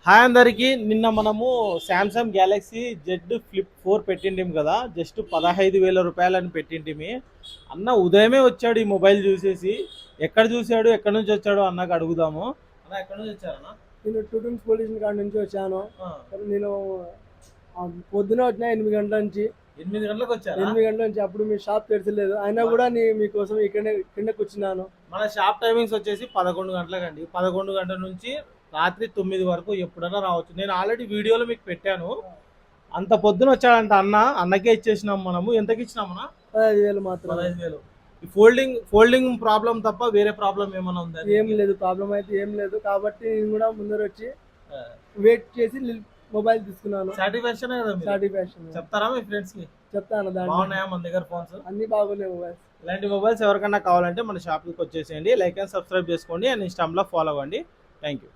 Hi అందరికి. నిన్న మనము శాంసంగ్ గ్యాలక్సీ జెడ్ ఫ్లిప్ 4 పెట్టింటిమి కదా, జస్ట్ 15,000 రూపాయలని పెట్టింటిమి. అన్న ఉదయమే వచ్చాడు ఈ మొబైల్ చూసేసి. ఎక్కడ చూశాడు, ఎక్కడి నుంచి వచ్చాడు అన్నకు అడుగుదాము. అన్న ఎక్కడి నుంచి వచ్చారన్నా? నేను టూటూన్స్ పోలీస్ కాడ నుంచి వచ్చాను. నేను పొద్దున వచ్చిన 8 గంటల నుంచి. 8 గంటలకు వచ్చారు. 8 గంటల నుంచి అప్పుడు మీ షాప్ తెరచలేదు, అయినా కూడా మీకోసం ఇక్కడనే కూర్చున్నాను. మన షాప్ టైమింగ్స్ వచ్చేసి 11 గంటలకండి. 11 గంటల నుంచి రాత్రి 9 వరకు ఎప్పుడైనా రావచ్చు. నేను ఆల్రెడీ వీడియోలో మీకు పెట్టాను. అంత పొద్దున వచ్చాడంట అన్నకే ఇచ్చేసినాం. మనము ఎంతకి ఇచ్చినామన్నా? 15,000 మాత్రం. 15,000. ఈ ఫోల్డింగ్ ప్రాబ్లం తప్ప వేరే ప్రాబ్లం ఏమైనా ఉందా? ఏం లేదు, ప్రాబ్లం అయితే ఏం లేదు. కాబట్టి నేను కూడా ముందర వచ్చి వెయిట్ చేసి మొబైల్ తీసుకున్నాను. సాటిస్ఫాక్షన్ చెప్తారా మీ ఫ్రెండ్స్ కి? చెప్తాను. బాగున్నాయా మన దగ్గర ఫోన్స్? అన్ని బాగున్నాయి మొబైల్స్. ఇలాంటి మొబైల్స్ ఎవరికైనా కావాలంటే మన షాప్కి వచ్చేసేయండి. లైక్ అండ్ సబ్స్క్రైబ్ చేసుకోండి అండ్ ఇన్స్టాగ్రామ్లో ఫాలో అవ్వండి. Thank you.